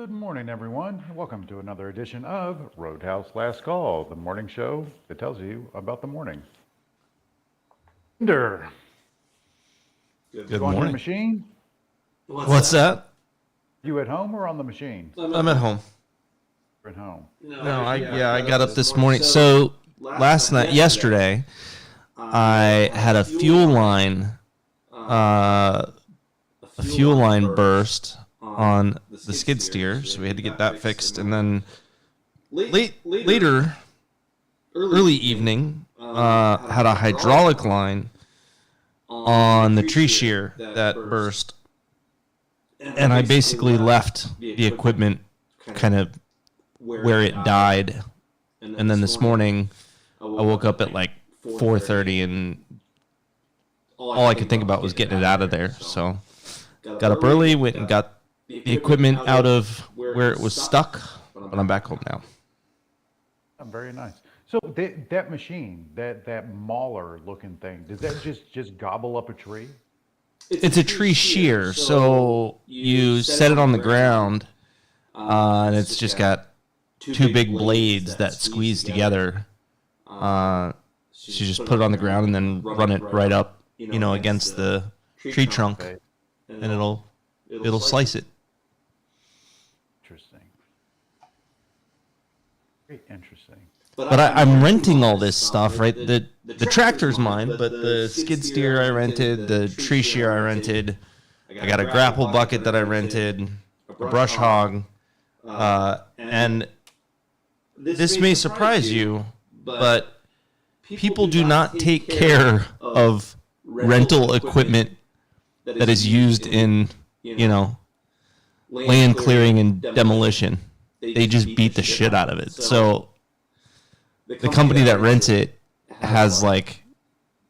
Good morning, everyone. Welcome to another edition of Roadhouse Last Call, the morning show that tells you about the morning. Ender, Good you on your morning. machine? What's that? You at home or on the machine? I'm at home. You're at home. No, I got up this morning. So yesterday, I had a fuel line burst on the skid steer, so we had to get that fixed. And then later, early evening, had a hydraulic line on the tree shear that burst, and I basically left the equipment kind of where it died. And then this morning, I woke up at like 4:30, and all I could think about was getting it out of there. So got up early, went and got the equipment out of where it was stuck, but I'm back home now. Very nice. So that machine, that mauler looking thing, does that just gobble up a tree? It's a tree shear, so you set it on the ground, and it's just got two big blades that squeeze together. So you just put it on the ground and then run it right up, against the tree trunk, and it'll slice it. Interesting. Very interesting. But I'm renting all this stuff, right? The tractor's mine, but the skid steer I rented, the tree shear I rented, I got a grapple bucket that I rented, a brush hog, and this may surprise you, but people do not take care of rental equipment that is used in, land clearing and demolition. They just beat the shit out of it. So the company that rents it has like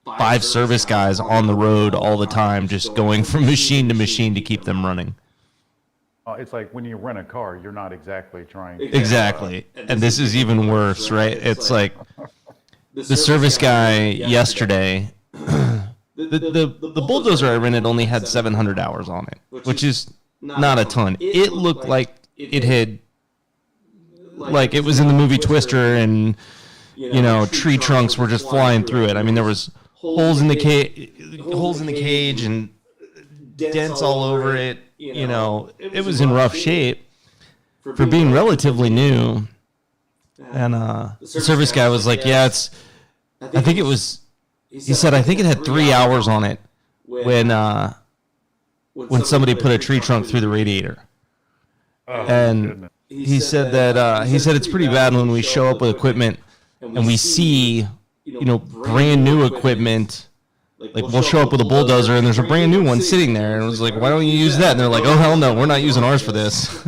5 service guys on the road all the time, just going from machine to machine to keep them running. It's like when you rent a car, you're not exactly trying. Exactly. And this is even worse, right? It's like the service guy yesterday, the bulldozer I rented only had 700 hours on it, which is not a ton. It looked like it had, like it was in the movie Twister, and tree trunks were just flying through it. I mean, there was holes in the cage and dents all over it. It was in rough shape for being relatively new. And the service guy was like, "Yeah, I think it was." He said, "I think it had 3 hours on it when somebody put a tree trunk through the radiator." And he said that it's pretty bad when we show up with equipment and we see, brand new equipment. Like we'll show up with a bulldozer and there's a brand new one sitting there, and it was like, "Why don't you use that?" And they're like, "Oh hell no, we're not using ours for this."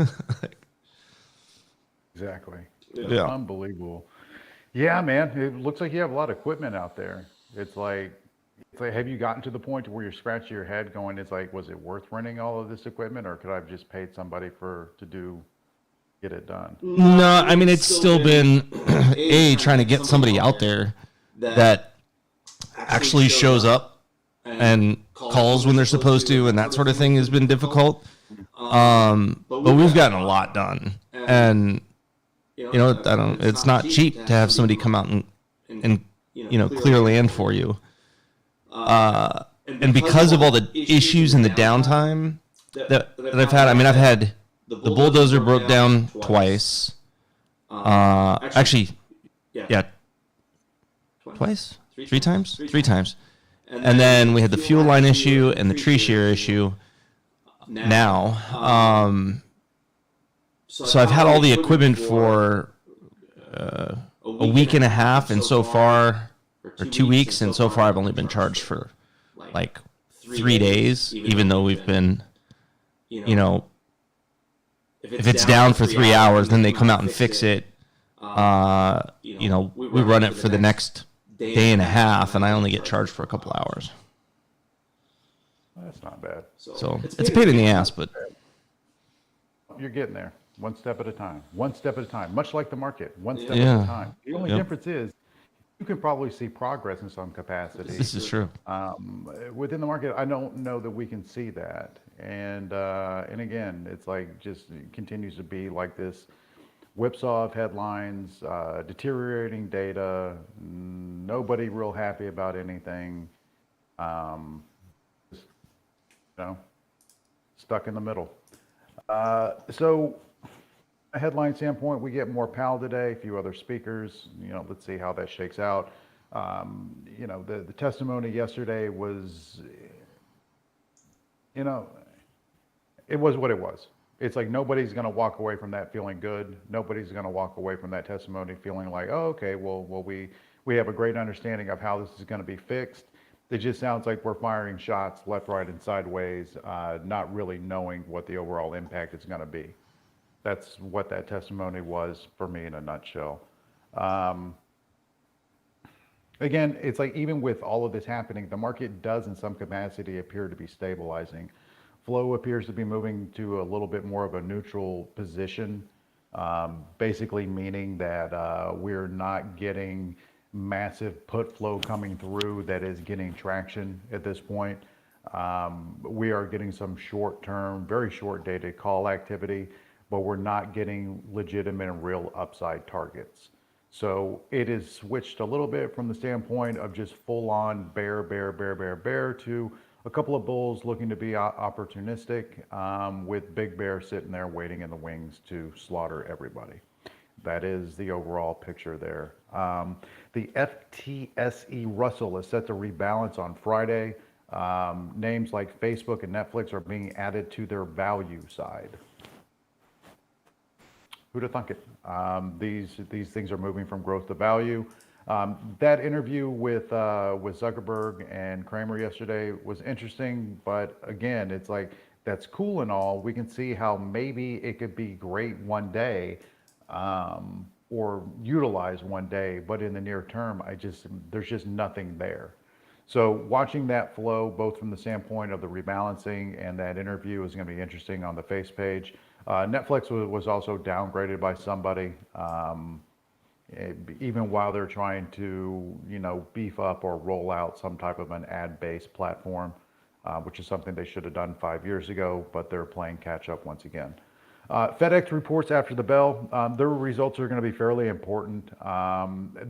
Exactly. Yeah. Unbelievable. Yeah, man. It looks like you have a lot of equipment out there. It's like, have you gotten to the point where you're scratching your head going, it's like, was it worth renting all of this equipment, or could I have just paid somebody to get it done? No, I mean, it's still been trying to get somebody out there that actually shows up and calls when they're supposed to, and that sort of thing has been difficult. But we've gotten a lot done, and it's not cheap to have somebody come out and clear land for you. And because of all the issues and the downtime that I've had, I mean, I've had the bulldozer broke down twice. Actually, yeah, twice, three times. And then we had the fuel line issue and the tree shear issue now. So I've had all the equipment for a week and a half, and so far, or 2 weeks, and so far I've only been charged for like 3 days, even though we've been, if it's down for 3 hours, then they come out and fix it. We run it for the next day and a half, and I only get charged for a couple hours. That's not bad. So it's a pain in the ass, but you're getting there. One step at a time. Much like the market. One step at a time. The only difference is you can probably see progress in some capacity. This is true. Within the market, I don't know that we can see that. And again, it's like just it continues to be like this whipsaw of headlines, deteriorating data, nobody real happy about anything. Um, just, you know, stuck in the middle. So, a headline standpoint, we get more PAL today, a few other speakers. Let's see how that shakes out. The testimony yesterday was, you know, it was what it was. It's like nobody's going to walk away from that feeling good. Nobody's going to walk away from that testimony feeling like, oh, okay, well, we have a great understanding of how this is going to be fixed. It just sounds like we're firing shots left, right, and sideways, not really knowing what the overall impact is going to be. That's what that testimony was for me in a nutshell. Um, Again, it's like even with all of this happening, the market does in some capacity appear to be stabilizing. Flow appears to be moving to a little bit more of a neutral position, basically meaning that we're not getting massive put flow coming through that is getting traction at this point. We are getting some short term, very short dated call activity, but we're not getting legitimate and real upside targets. So it is switched a little bit from the standpoint of just full on bear, bear, bear, bear, bear to a couple of bulls looking to be opportunistic, with Big Bear sitting there waiting in the wings to slaughter everybody. That is the overall picture there. The FTSE Russell is set to rebalance on Friday. Names like Facebook and Netflix are being added to their value side. Who'd have thunk it? These things are moving from growth to value. That interview with Zuckerberg and Kramer yesterday was interesting, but again, it's like that's cool and all. We can see how maybe it could be great one day, or utilized one day, but in the near term, there's just nothing there. So watching that flow, both from the standpoint of the rebalancing and that interview, is going to be interesting on the face page. Netflix was also downgraded by somebody, even while they're trying to, beef up or roll out some type of an ad-based platform, which is something they should have done 5 years ago, but they're playing catch up once again. FedEx reports after the bell. Their results are going to be fairly important.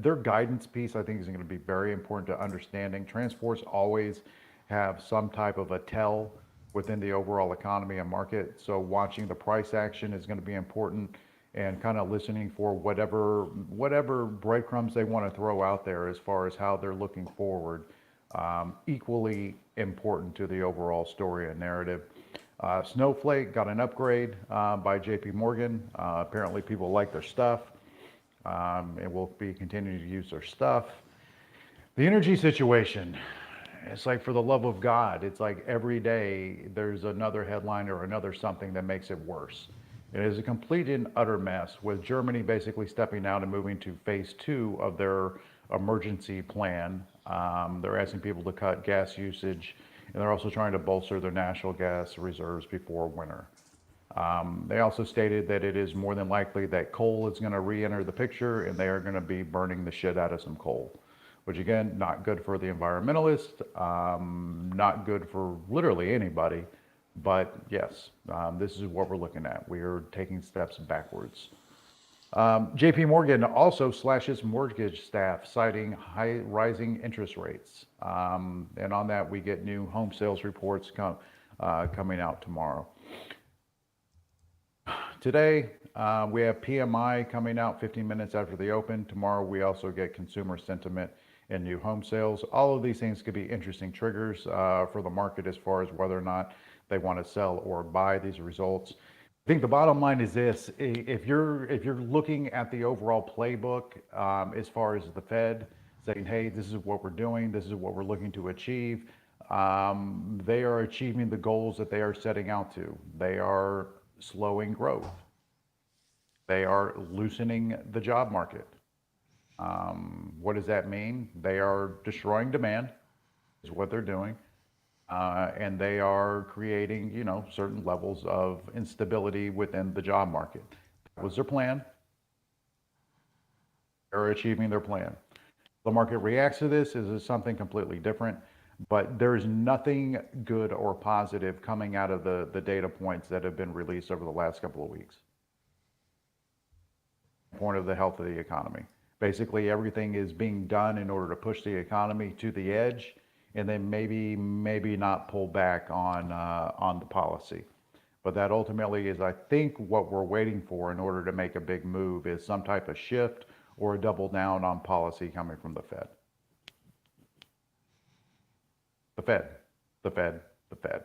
Their guidance piece, I think, is going to be very important to understanding. Transports always have some type of a tell within the overall economy and market. So watching the price action is going to be important, and kind of listening for whatever breadcrumbs they want to throw out there as far as how they're looking forward. Equally important to the overall story and narrative. Snowflake got an upgrade by JP Morgan. Apparently people like their stuff, and will be continuing to use their stuff. The energy situation, it's like, for the love of God, it's like every day there's another headline or another something that makes it worse. It is a complete and utter mess, with Germany basically stepping out and moving to phase 2 of their emergency plan. They're asking people to cut gas usage, and they're also trying to bolster their natural gas reserves before winter. They also stated that it is more than likely that coal is going to re-enter the picture, and they are going to be burning the shit out of some coal, which again, not good for the environmentalist, not good for literally anybody. But yes, this is what we're looking at. We are taking steps backwards. JP Morgan also slashes mortgage staff, citing high rising interest rates. And on that, we get new home sales reports coming out tomorrow. Today, we have PMI coming out 15 minutes after the open. Tomorrow, we also get consumer sentiment and new home sales. All of these things could be interesting triggers for the market as far as whether or not they want to sell or buy these results. I think the bottom line is this: if you're looking at the overall playbook, as far as the Fed saying, hey, this is what we're doing, this is what we're looking to achieve, they are achieving the goals that they are setting out to. They are slowing growth. They are loosening the job market. What does that mean? They are destroying demand, is what they're doing. And they are creating, certain levels of instability within the job market. That was their plan. They're achieving their plan. The market reacts to this is something completely different. But there's nothing good or positive coming out of the data points that have been released over the last couple of weeks. Point of the health of the economy. Basically, everything is being done in order to push the economy to the edge, and then maybe not pull back on the policy. But that ultimately is, I think, what we're waiting for in order to make a big move is some type of shift or a double down on policy coming from the Fed. The Fed, the Fed, the Fed.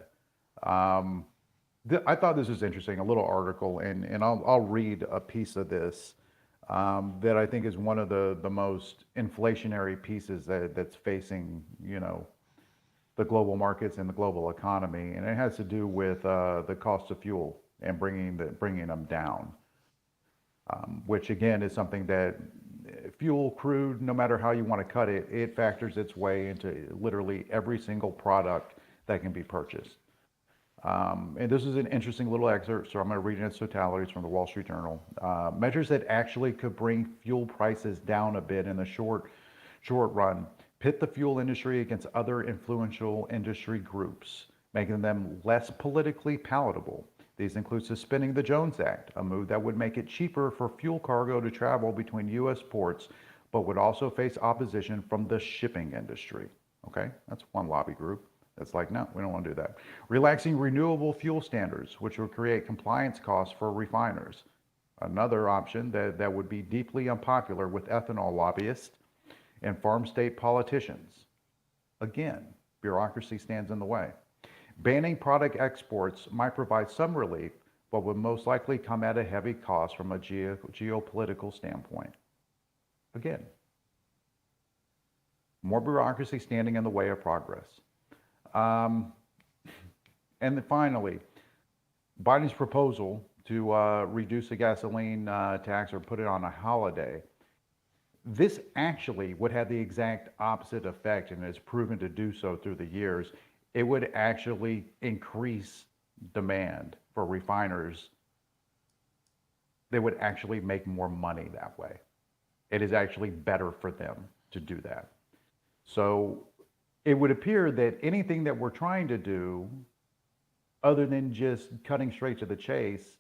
I thought this was interesting, a little article, and I'll read a piece of this that I think is one of the most inflationary pieces that's facing, the global markets and the global economy, and it has to do with the cost of fuel and bringing them down, which again is something that fuel, crude, no matter how you want to cut it, it factors its way into literally every single product that can be purchased. And this is an interesting little excerpt, so I'm going to read it in its totality. It's from the Wall Street Journal. Measures that actually could bring fuel prices down a bit in the short run pit the fuel industry against other influential industry groups, making them less politically palatable. These include suspending the Jones Act, a move that would make it cheaper for fuel cargo to travel between U.S. ports, but would also face opposition from the shipping industry. Okay, that's one lobby group. That's like, no, we don't want to do that. Relaxing renewable fuel standards, which would create compliance costs for refiners. Another option that would be deeply unpopular with ethanol lobbyists and farm state politicians. Again, bureaucracy stands in the way. Banning product exports might provide some relief, but would most likely come at a heavy cost from a geopolitical standpoint. Again, more bureaucracy standing in the way of progress. And then finally, Biden's proposal to reduce the gasoline tax or put it on a holiday. This actually would have the exact opposite effect, and has proven to do so through the years. It would actually increase demand for refiners. They would actually make more money that way. It is actually better for them to do that. So it would appear that anything that we're trying to do, other than just cutting straight to the chase,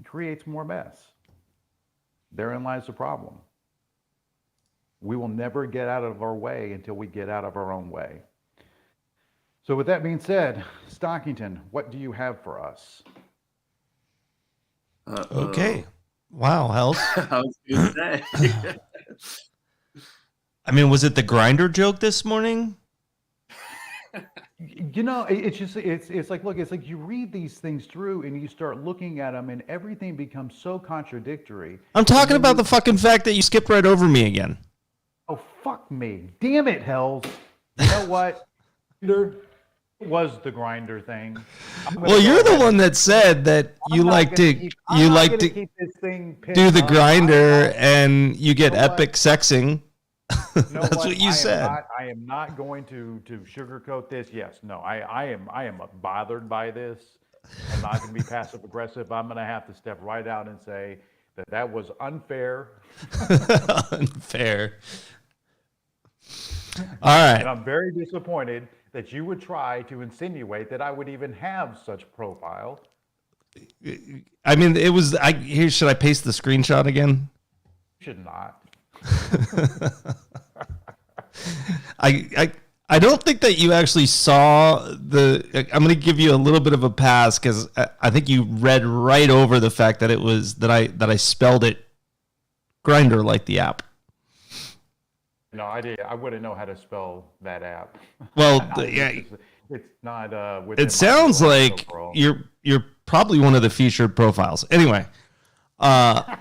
creates more mess. Therein lies the problem. We will never get out of our way until we get out of our own way. So with that being said, Stockington, what do you have for us? Okay. Wow, Hells. I was going to say. I mean, was it the grinder joke this morning? It's like, look, it's like you read these things through and you start looking at them and everything becomes so contradictory. I'm talking about the fucking fact that you skipped right over me again. Oh, fuck me. Damn it, Hells. You know what? It was the grinder thing. Well, you're the one that said that you like to keep this thing do the pinned grinder up. and you get epic sexing. You know That's what you said. I am not going to sugarcoat this. Yes, no, I am bothered by this. I'm not going to be passive aggressive. I'm going to have to step right out and say that was unfair. Unfair. All right. And I'm very disappointed that you would try to insinuate that I would even have such profile. I mean, it was. Here, should I paste the screenshot again? You should not. I don't think that you actually saw the. I'm going to give you a little bit of a pass because I think you read right over the fact that it was that I spelled it grinder like the app. No, I did. I wouldn't know how to spell that app. Well, it's not. It sounds like you're probably one of the featured profiles. Anyway, I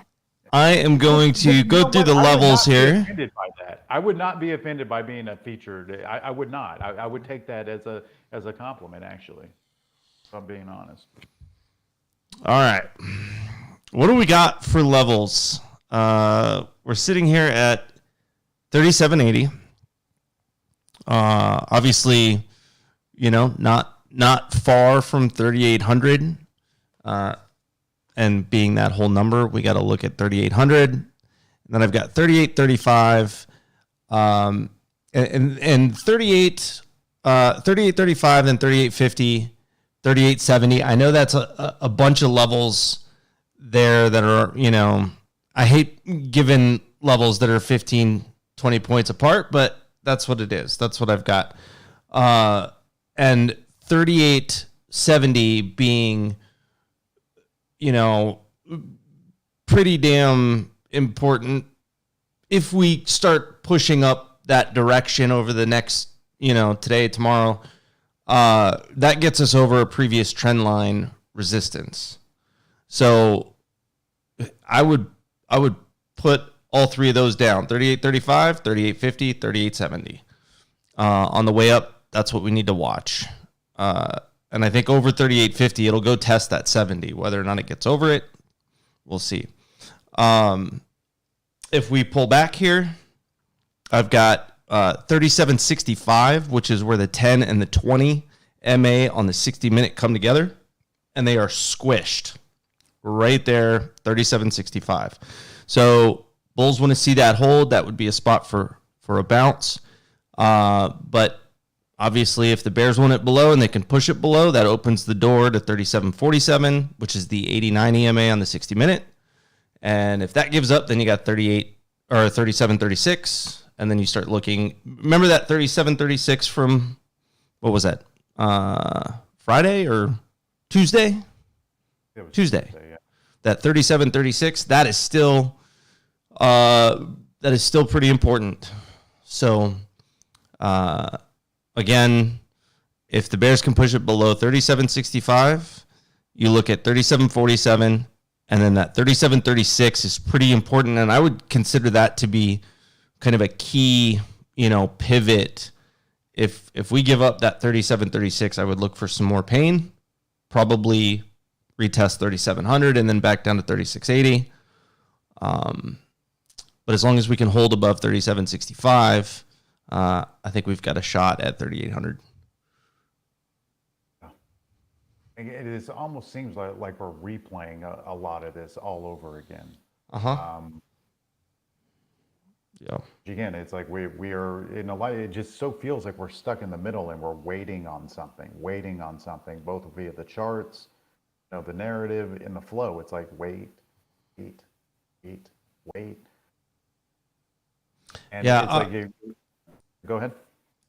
am going to go through the levels here. Offended by that. I would not be offended by being a featured. I would not. I would take that as a compliment, actually. If I'm being honest. All right. What do we got for levels? We're sitting here at 3780. Obviously, not far from 3800. And being that whole number, we got to look at 3800. And then I've got 3835. and 38, 38.35, then 38.50, 38.70. I know that's a bunch of levels there that are, I hate giving levels that are 15, 20 points apart, but that's what it is. That's what I've got. And 38.70 being, pretty damn important if we start pushing up that direction over the next, today, tomorrow. That gets us over a previous trend line resistance. So I would put all three of those down: 38.35, 38.50, 38.70. On the way up, that's what we need to watch. And I think over 38.50, it'll go test that 70. Whether or not it gets over it, we'll see. If we pull back here, I've got 37.65, which is where the 10 and the 20 MA on the 60-minute come together, and they are squished right there, 37.65. So bulls want to see that hold. That would be a spot for a bounce. But obviously, if the bears want it below and they can push it below, that opens the door to 37.47, which is the 80-90 MA on the 60-minute. And if that gives up, then you got 38 or 37.36, and then you start looking. Remember that 37.36 from, what was that? Friday or Tuesday? It was Tuesday. yeah. That 37.36, that is still pretty important. So again, if the bears can push it below 37.65, you look at 37.47, and then that 37.36 is pretty important, and I would consider that to be kind of a key, pivot. If we give up that 37.36, I would look for some more pain, probably retest 3,700 and then back down to 36.80. But as long as we can hold above 37.65, I think we've got a shot at 3,800. It almost seems like we're replaying a lot of this all over again. Yeah. Again, it's like we are in a light. It just so feels like we're stuck in the middle and we're waiting on something, both via the charts, the narrative, and the flow. It's like wait. And yeah. It's like go ahead.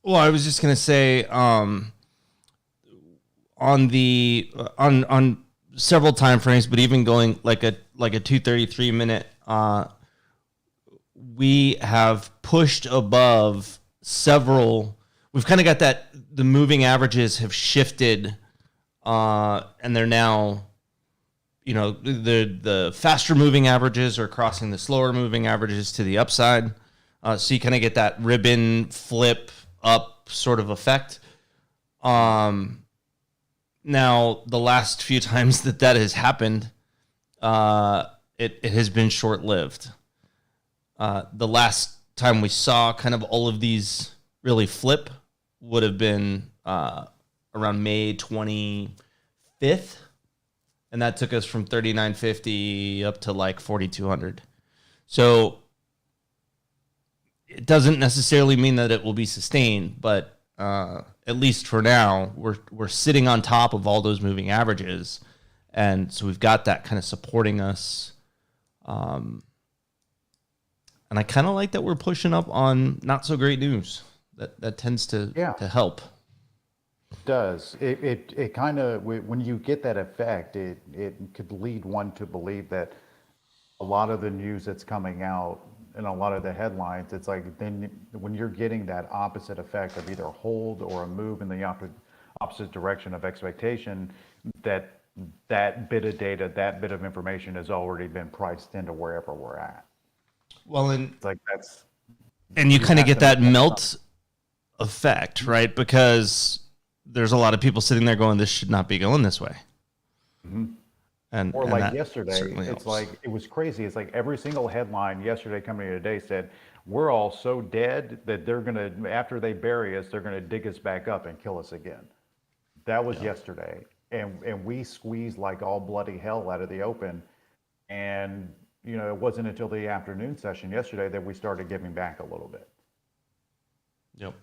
Well, I was just gonna say, on several time frames, but even going like a 233 minute, we have pushed above several. We've kind of got that the moving averages have shifted, and they're now, the faster moving averages are crossing the slower moving averages to the upside. So you kind of get that ribbon flip up sort of effect. Now, the last few times that has happened, it has been short-lived. The last time we saw kind of all of these really flip would have been around May 25th, and that took us from 39.50 up to like 4,200. So it doesn't necessarily mean that it will be sustained, but at least for now, we're sitting on top of all those moving averages, and so we've got that kind of supporting us. And I kind of like that we're pushing up on not so great news. That tends to help. It does. It kind of, when you get that effect, it could lead one to believe that a lot of the news that's coming out and a lot of the headlines, it's like then when you're getting that opposite effect of either hold or a move in the opposite direction of expectation, that bit of data, that bit of information has already been priced into wherever we're at. Well, and it's like that's, and you kind of have get to that make melt effect, right? Because there's a lot of people sitting there going, "This should not be going this way." Mhm. And Or and like that yesterday, certainly it's helps. like, it was crazy. It's like every single headline yesterday coming in today said, we're all so dead that they're going to, after they bury us, they're going to dig us back up and kill us again. That was yesterday. And we squeezed like all bloody hell out of the open. And, it wasn't until the afternoon session yesterday that we started giving back a little bit. Yep.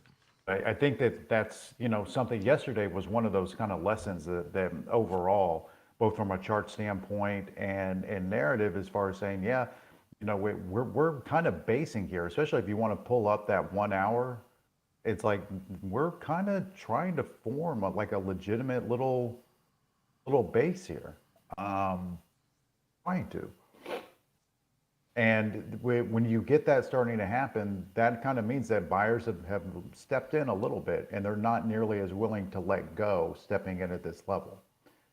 I think that's, something yesterday was one of those kind of lessons that overall, both from a chart standpoint and narrative, as far as saying, yeah, we're kind of basing here, especially if you want to pull up that 1 hour. It's like we're kind of trying to form like a legitimate little base here. Um, Trying to. And when you get that starting to happen, that kind of means that buyers have stepped in a little bit and they're not nearly as willing to let go stepping in at this level.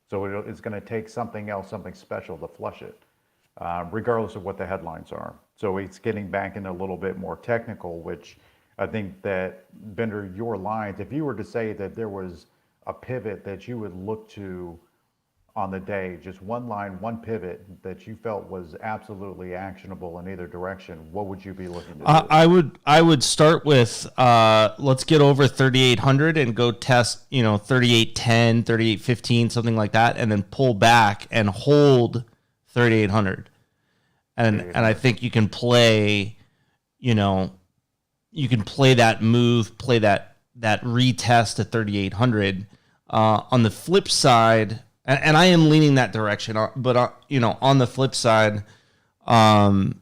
So it's going to take something else, something special to flush it, regardless of what the headlines are. So it's getting back into a little bit more technical, which I think that, Bender, your lines, if you were to say that there was a pivot that you would look to on the day, just one line, one pivot that you felt was absolutely actionable in either direction, what would you be looking to do? I would start with let's get over 3,800 and go test 3810, 3815, something like that, and then pull back and hold 3,800. And I think you can play, that move, play that retest at 3,800. On the flip side, and I am leaning that direction, but on the flip side, I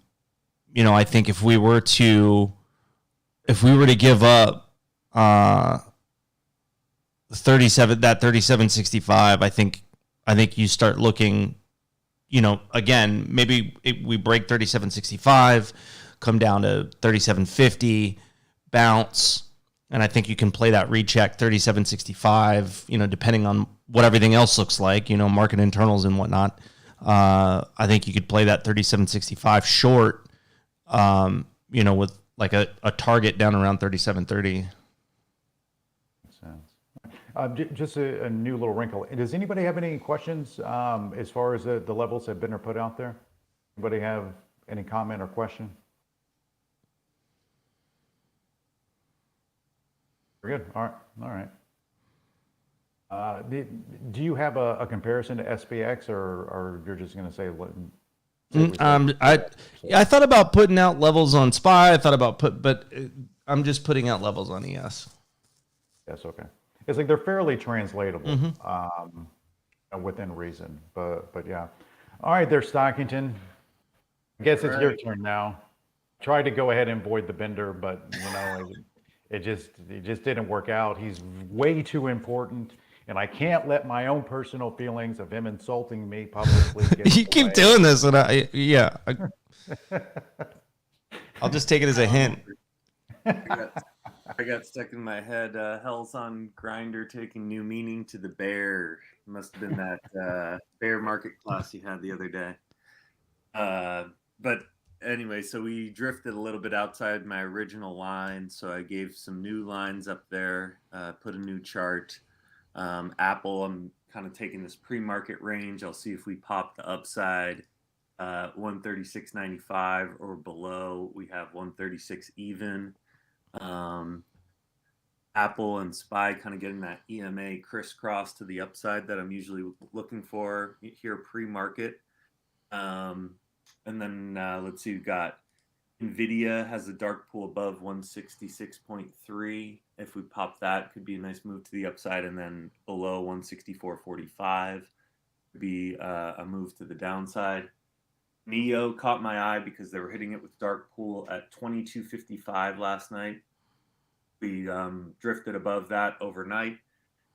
think if we were to give up 3765, I think you start looking, again, maybe we break 3765, come down to 3750, bounce. And I think you can play that recheck 3765, depending on what everything else looks like, market internals and whatnot. I think you could play that 3765 short, with like a target down around 3730. Makes sense. Just a new little wrinkle. Does anybody have any questions as far as the levels that have been put out there? Anybody have any comment or question? We're good. All right. Do you have a comparison to SPX, or you're just going to say what? I thought about putting out levels on SPY. I thought about but I'm just putting out levels on ES. Yes, okay. It's like they're fairly translatable within reason, but yeah. All right, there, Stockington. I guess it's your turn now. Tried to go ahead and void the Bender, but it just didn't work out. He's way too important, and I can't let my own personal feelings of him insulting me publicly get You keep doing this, and I'll just take it as a hint. I got stuck in my head. Hell's on Grinder taking new meaning to the bear. Must have been that bear market class you had the other day. But anyway, so we drifted a little bit outside my original line. So I gave some new lines up there, put a new chart. Apple, I'm kind of taking this pre-market range. I'll see if we pop the upside. 136.95 or below. We have 136 even. Apple and SPY kind of getting that EMA crisscross to the upside that I'm usually looking for here pre-market. And then let's see, we've got NVIDIA has a dark pool above 166.3. If we pop that, could be a nice move to the upside, and then below 164.45 could be a move to the downside. NEO caught my eye because they were hitting it with dark pool at 22.55 last night. We drifted above that overnight.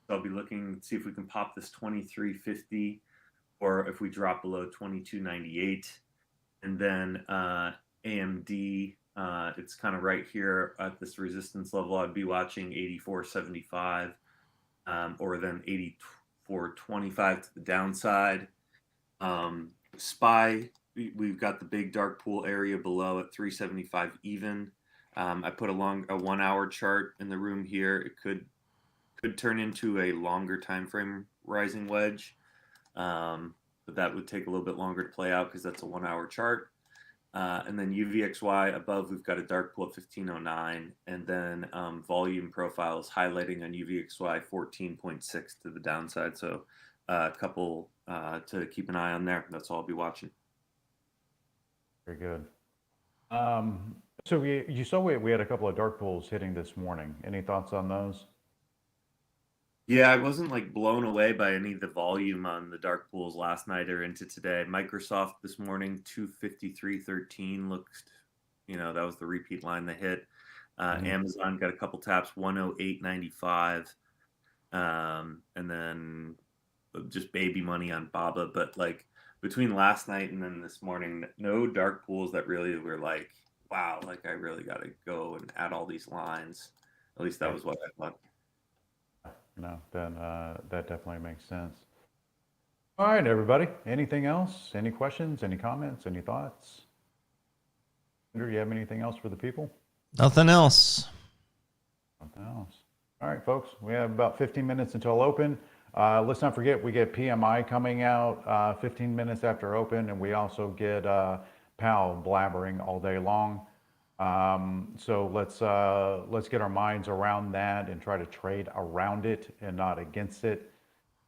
So I'll be looking to see if we can pop this 23.50, or if we drop below 22.98. And then AMD, it's kind of right here at this resistance level. I'd be watching 84.75 or then 84.25 to the downside. SPY, we've got the big dark pool area below at 375 even. I put a 1 hour chart in the room here. It could turn into a longer time frame rising wedge, but that would take a little bit longer to play out because that's a 1 hour chart. And then UVXY above, we've got a dark pool at 1509, and then volume profiles highlighting on UVXY 14.6 to the downside. So a couple to keep an eye on there. That's all I'll be watching. Very good. So you saw we had a couple of dark pools hitting this morning. Any thoughts on those? Yeah, I wasn't like blown away by any of the volume on the dark pools last night or into today. Microsoft this morning, 253.13 looked, that was the repeat line that hit. Mhm. Amazon got a couple taps, 108.95. And then just baby money on Baba. But like between last night and then this morning, no dark pools that really were like, wow, like I really got to go and add all these lines. At least that Right. was what I thought. No, then that definitely makes sense. All right, everybody. Anything else? Any questions? Any comments? Any thoughts? Andrew, you have anything else for the people? Nothing else. Nothing else. All right, folks. We have about 15 minutes until open. Let's not forget we get PMI coming out 15 minutes after open, and we also get Powell blabbering all day long. So let's get our minds around that and try to trade around it and not against it.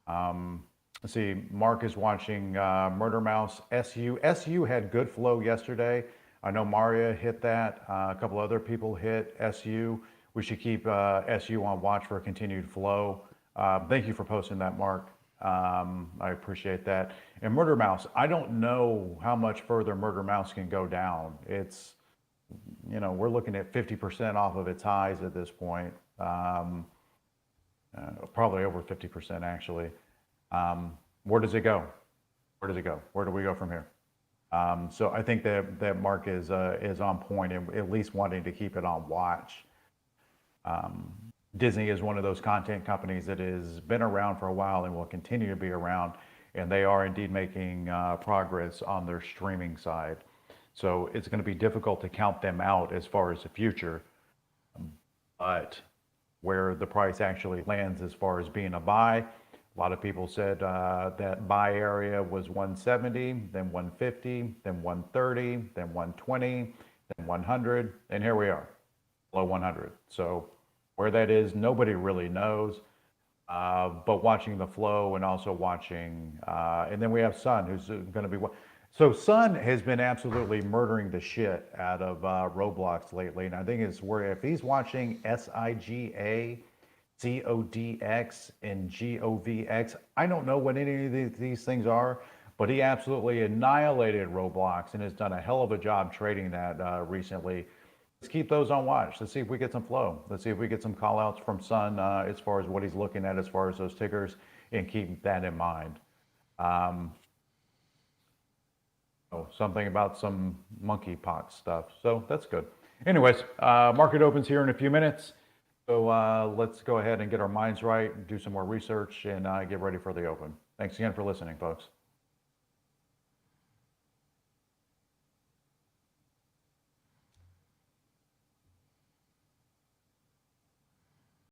Let's see, Mark is watching Murder Mouse SU. SU had good flow yesterday. I know Maria hit that. A couple other people hit SU. We should keep SU on watch for a continued flow. Thank you for posting that, Mark. I appreciate that. And Murder Mouse, I don't know how much further Murder Mouse can go down. It's, we're looking at 50% off of its highs at this point. Probably over 50% actually. Where does it go? Where does it go? Where do we go from here? So I think that Mark is on point and at least wanting to keep it on watch. Disney is one of those content companies that has been around for a while and will continue to be around, and they are indeed making progress on their streaming side. So it's going to be difficult to count them out as far as the future, but where the price actually lands as far as being a buy, a lot of people said that buy area was 170, then 150, then 130, then 120, then 100, and here we are, below 100. So where that is, nobody really knows. But watching the flow and also watching, and then we have Sun, who's going to be. So Sun has been absolutely murdering the shit out of Roblox lately, and I think it's where if he's watching SIGA, CODX, and GOVX, I don't know what any of these things are, but he absolutely annihilated Roblox and has done a hell of a job trading that recently. Let's keep those on watch. Let's see if we get some flow. Let's see if we get some call outs from Sun as far as what he's looking at as far as those tickers, and keep that in mind. Something about some monkeypox stuff. So that's good. Anyways, market opens here in a few minutes. So let's go ahead and get our minds right, do some more research, and get ready for the open. Thanks again for listening, folks.